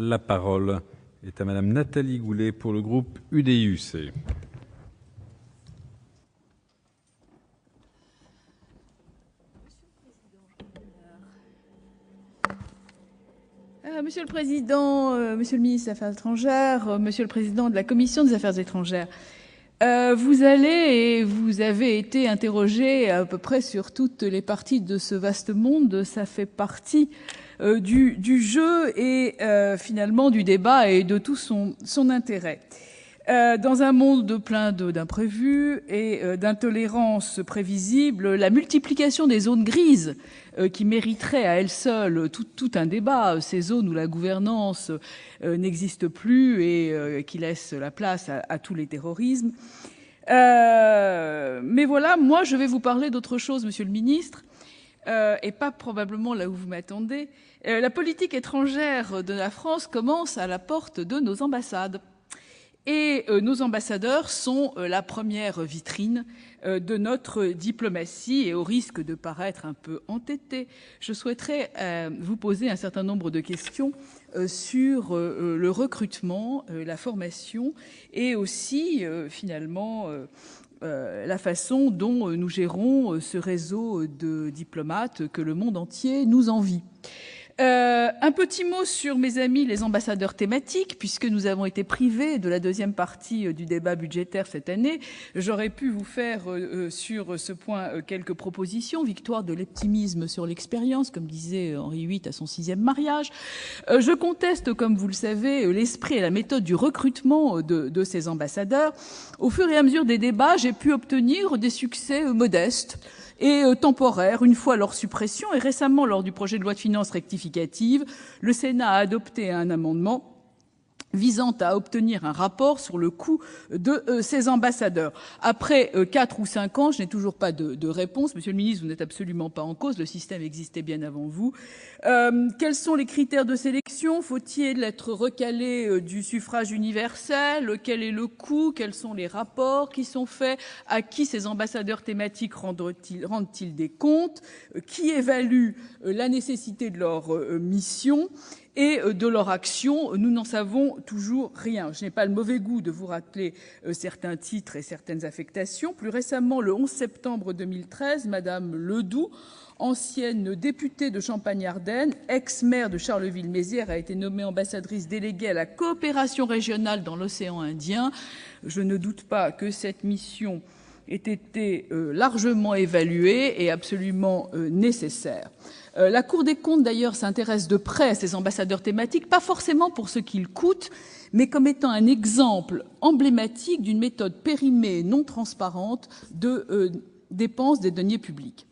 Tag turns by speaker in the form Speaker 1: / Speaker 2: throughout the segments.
Speaker 1: La parole est à Madame Nathalie Goulet pour le groupe UDI-UC.
Speaker 2: Monsieur le Président, Monsieur le Ministre des Affaires étrangères, Monsieur le Président de la Commission des Affaires étrangères, vous avez été interrogé à peu près sur toutes les parties de ce vaste monde. Ça fait partie du jeu et finalement du débat et de tout son intérêt. Dans un monde plein d'imprévus et d'intolérance prévisible, la multiplication des zones grises qui mériterait à elle seule tout un débat, ces zones où la gouvernance n'existe plus et qui laissent la place à tous les terrorismes. Mais voilà, moi je vais vous parler d'autre chose, Monsieur le Ministre, et pas probablement là où vous m'attendez. La politique étrangère de la France commence à la porte de nos ambassades. Et nos ambassadeurs sont la première vitrine de notre diplomatie. Et au risque de paraître un peu entêté, je souhaiterais vous poser un certain nombre de questions sur le recrutement, la formation et aussi finalement la façon dont nous gérons ce réseau de diplomates que le monde entier nous envie. Un petit mot sur mes amis les ambassadeurs thématiques, puisque nous avons été privés de la deuxième partie du débat budgétaire cette année. J'aurais pu vous faire sur ce point quelques propositions, victoire de l'optimisme sur l'expérience, comme disait Henri VIII à son 6e mariage. Je conteste, comme vous le savez, l'esprit et la méthode du recrutement de ces ambassadeurs. Au fur et à mesure des débats, j'ai pu obtenir des succès modestes et temporaire une fois leur suppression. Et récemment, lors du projet de loi de finances rectificative, le Sénat a adopté un amendement visant à obtenir un rapport sur le coût de ces ambassadeurs. Après 4 ou 5 ans, je n'ai toujours pas de réponse. Monsieur le ministre, vous n'êtes absolument pas en cause. Le système existait bien avant vous. Quels sont les critères de sélection? Faut-il être recalé du suffrage universel? Quel est le coût? Quels sont les rapports qui sont faits? À qui ces ambassadeurs thématiques rendent-ils des comptes? Qui évalue la nécessité de leur mission et de leur action? Nous n'en savons toujours rien. Je n'ai pas le mauvais goût de vous rappeler certains titres et certaines affectations. Plus récemment, le 11 septembre 2013, Madame Ledoux, ancienne députée de Champagne-Ardenne, ex-maire de Charleville-Mézières, a été nommée ambassadrice déléguée à la coopération régionale dans l'océan Indien. Je ne doute pas que cette mission ait été largement évaluée et absolument nécessaire. La Cour des comptes, d'ailleurs, s'intéresse de près à ces ambassadeurs thématiques, pas forcément pour ce qu'ils coûtent, mais comme étant un exemple emblématique d'une méthode périmée et non transparente de dépenses des deniers publics.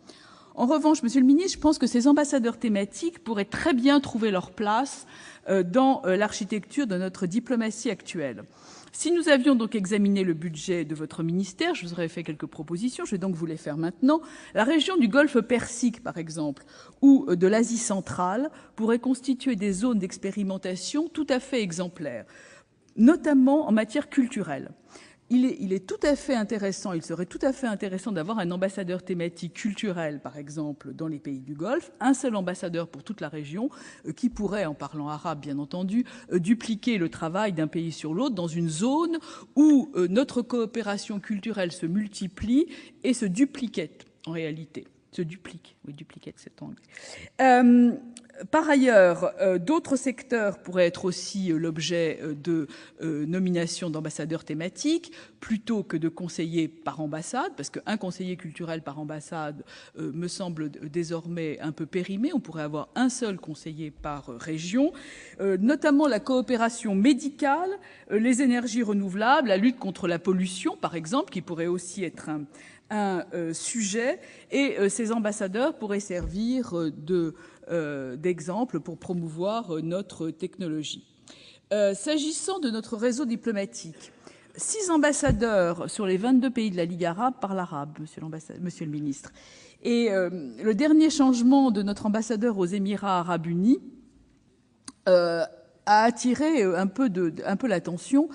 Speaker 2: En revanche, Monsieur le Ministre, je pense que ces ambassadeurs thématiques pourraient très bien trouver leur place dans l'architecture de notre diplomatie actuelle. Si nous avions donc examiné le budget de votre ministère, je vous aurais fait quelques propositions, je vais donc vous les faire maintenant. La région du Golfe Persique, par exemple, ou de l'Asie centrale, pourrait constituer des zones d'expérimentation tout à fait exemplaires, notamment en matière culturelle. Il est tout à fait intéressant, il serait tout à fait intéressant d'avoir un ambassadeur thématique culturel, par exemple, dans les pays du Golfe, un seul ambassadeur pour toute la région, qui pourrait, en parlant arabe bien entendu, dupliquer le travail d'un pays sur l'autre dans une zone où notre coopération culturelle se multiplie et se dupliquette, en réalité. Se duplique, oui, dupliquette, c'est anglais. Par ailleurs, d'autres secteurs pourraient être aussi l'objet de nominations d'ambassadeurs thématiques plutôt que de conseillers par ambassade, parce qu'un conseiller culturel par ambassade me semble désormais un peu périmé. On pourrait avoir un seul conseiller par région, notamment la coopération médicale, les énergies renouvelables, la lutte contre la pollution, par exemple, qui pourrait aussi être un sujet, et ces ambassadeurs pourraient servir d'exemple pour promouvoir notre technologie. S'agissant de notre réseau diplomatique, 6 ambassadeurs sur les 22 pays de la Ligue arabe parlent arabe, monsieur le ministre. Et le dernier changement de notre ambassadeur aux Émirats arabes unis a attiré un peu l'attention,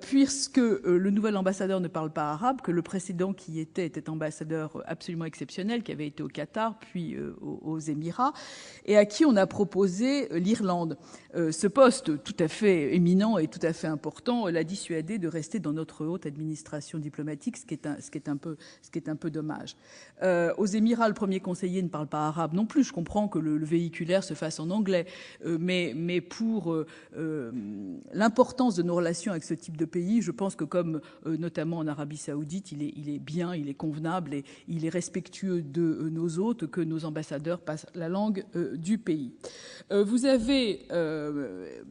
Speaker 2: puisque le nouvel ambassadeur ne parle pas arabe, que le précédent qui était ambassadeur absolument exceptionnel, qui avait été au Qatar, puis aux Émirats, et à qui on a proposé l'Irlande. Ce poste tout à fait éminent et tout à fait important l'a dissuadé de rester dans notre haute administration diplomatique, ce qui est un peu dommage. Aux Émirats, le premier conseiller ne parle pas arabe non plus. Je comprends que le véhiculaire se fasse en anglais, mais pour l'importance de nos relations avec ce type de pays, je pense que comme notamment en Arabie Saoudite, il est bien, il est convenable et il est respectueux de nos hôtes que nos ambassadeurs passent la langue du pays. Vous avez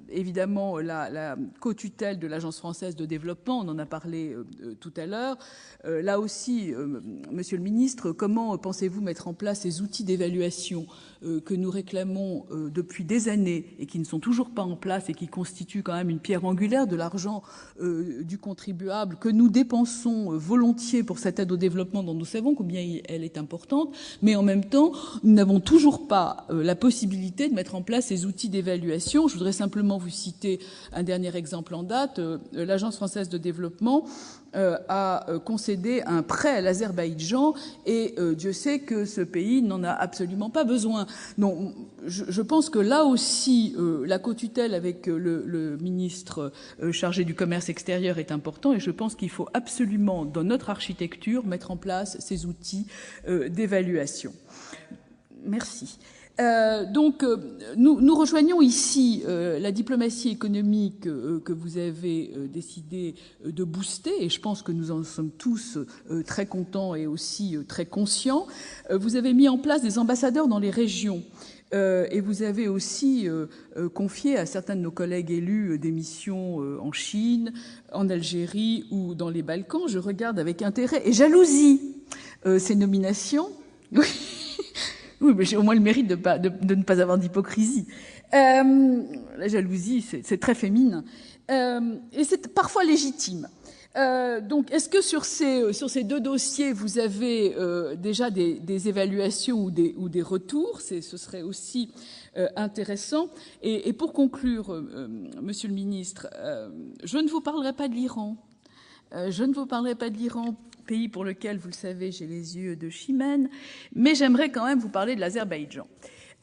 Speaker 2: évidemment la co-tutelle de l'Agence française de développement, on en a parlé tout à l'heure. Là aussi, Monsieur le Ministre, comment pensez-vous mettre en place ces outils d'évaluation que nous réclamons depuis des années et qui ne sont toujours pas en place et qui constituent quand même une pierre angulaire de l'argent du contribuable que nous dépensons volontiers pour cette aide au développement dont nous savons combien elle est importante, mais en même temps, nous n'avons toujours pas la possibilité de mettre en place ces outils d'évaluation. Je voudrais simplement vous citer un dernier exemple en date. L'Agence française de développement a concédé un prêt à l'Azerbaïdjan et Dieu sait que ce pays n'en a absolument pas besoin. Donc, je pense que là aussi, la co-tutelle avec le ministre chargé du commerce extérieur est important et je pense qu'il faut absolument, dans notre architecture, mettre en place ces outils d'évaluation. Merci. Donc, nous rejoignons ici la diplomatie économique que vous avez décidé de booster, et je pense que nous en sommes tous très contents et aussi très conscients. Vous avez mis en place des ambassadeurs dans les régions. Et vous avez aussi confié à certains de nos collègues élus des missions en Chine, en Algérie ou dans les Balkans. Je regarde avec intérêt et jalousie ces nominations. Oui, mais j'ai au moins le mérite de ne pas avoir d'hypocrisie. La jalousie, c'est très féminin. Et c'est parfois légitime. Donc, est-ce que sur ces deux dossiers, vous avez déjà des évaluations ou des retours? Ce serait aussi intéressant. Et pour conclure, Monsieur le Ministre, je ne vous parlerai pas de l'Iran. Je ne vous parlerai pas de l'Iran, pays pour lequel, vous le savez, j'ai les yeux de Chimène, mais j'aimerais quand même vous parler de l'Azerbaïdjan.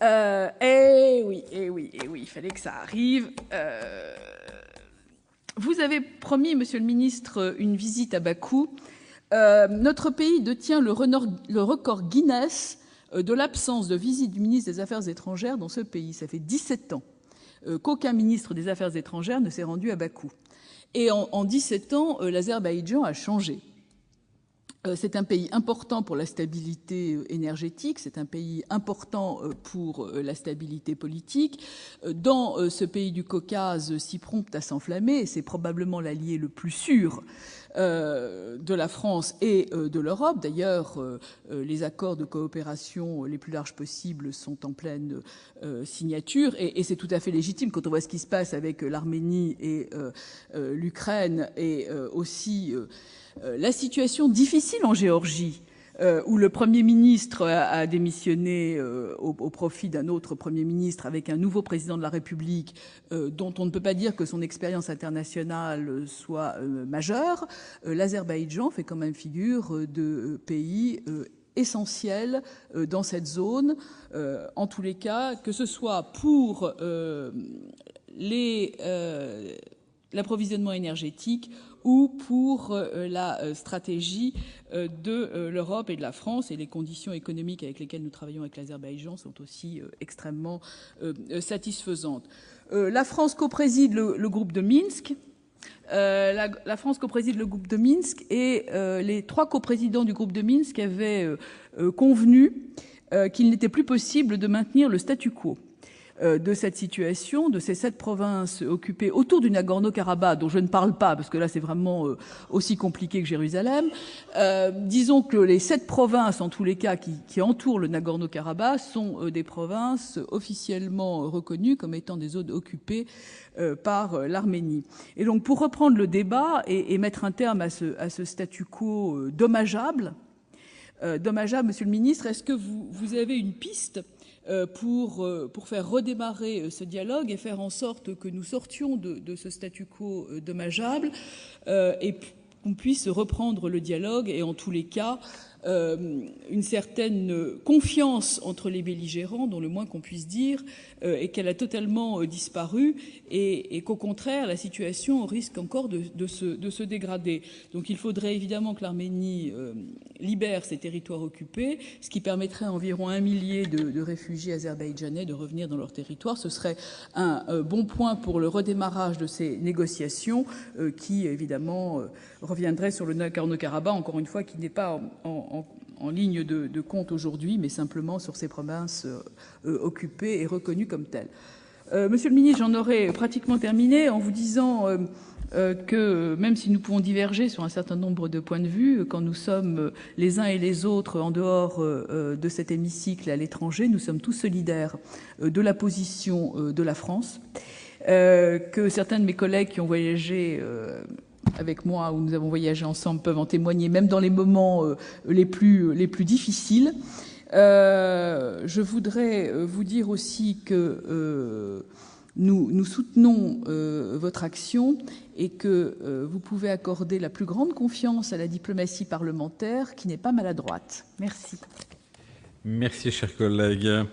Speaker 2: Oui, il fallait que ça arrive. Vous avez promis, Monsieur le Ministre, une visite à Bakou. Notre pays détient le record Guinness de l'absence de visite du ministre des Affaires étrangères dans ce pays. Ça fait 17 ans qu'aucun ministre des Affaires étrangères ne s'est rendu à Bakou. Et en 17 ans, l'Azerbaïdjan a changé. C'est un pays important pour la stabilité énergétique, c'est un pays important pour la stabilité politique. Dans ce pays du Caucase si prompt à s'enflammer, c'est probablement l'allié le plus sûr de la France et de l'Europe. D'ailleurs, les accords de coopération les plus larges possibles sont en pleine signature et c'est tout à fait légitime quand on voit ce qui se passe avec l'Arménie et l'Ukraine et aussi la situation difficile en Géorgie, où le Premier ministre a démissionné au profit d'un autre Premier ministre avec un nouveau président de la République, dont on ne peut pas dire que son expérience internationale soit majeure. L'Azerbaïdjan fait quand même figure de pays essentiel dans cette zone, en tous les cas, que ce soit pour l'approvisionnement énergétique ou pour la stratégie de l'Europe et de la France. Et les conditions économiques avec lesquelles nous travaillons avec l'Azerbaïdjan sont aussi extrêmement satisfaisantes. La France co-préside le groupe de Minsk. La France co-préside le groupe de Minsk et les 3 coprésidents du groupe de Minsk avaient convenu qu'il n'était plus possible de maintenir le statu quo de cette situation, de ces 7 provinces occupées autour du Nagorno-Karabakh, dont je ne parle pas, parce que là c'est vraiment aussi compliqué que Jérusalem. Disons que les 7 provinces, en tous les cas, qui entourent le Nagorno-Karabakh, sont des provinces officiellement reconnues comme étant des zones occupées par l'Arménie. Et donc, pour reprendre le débat et mettre un terme à ce statu quo dommageable, Monsieur le Ministre, est-ce que vous avez une piste pour faire redémarrer ce dialogue et faire en sorte que nous sortions de ce statu quo dommageable et qu'on puisse reprendre le dialogue et en tous les cas une certaine confiance entre les belligérants, dont le moins qu'on puisse dire est qu'elle a totalement disparu et qu'au contraire la situation risque encore de se dégrader. Donc il faudrait évidemment que l'Arménie libère ses territoires occupés, ce qui permettrait à environ 1 millier de réfugiés azerbaïdjanais de revenir dans leur territoire. Ce serait un bon point pour le redémarrage de ces négociations qui évidemment reviendrait sur le Nagorno-Karabakh, encore une fois, qui n'est pas en ligne de compte aujourd'hui, mais simplement sur ces provinces occupées et reconnues comme telles. Monsieur le ministre, j'en aurais pratiquement terminé en vous disant que même si nous pouvons diverger sur un certain nombre de points de vue, quand nous sommes les uns et les autres en dehors de cet hémicycle et à l'étranger, nous sommes tous solidaires de la position de la France, que certains de mes collègues qui ont voyagé avec moi, où nous avons voyagé ensemble, peuvent en témoigner, même dans les moments les plus difficiles. Je voudrais vous dire aussi que nous soutenons votre action et que vous pouvez accorder la plus grande confiance à la diplomatie parlementaire, qui n'est pas maladroite. Merci.
Speaker 1: Merci, chers collègues.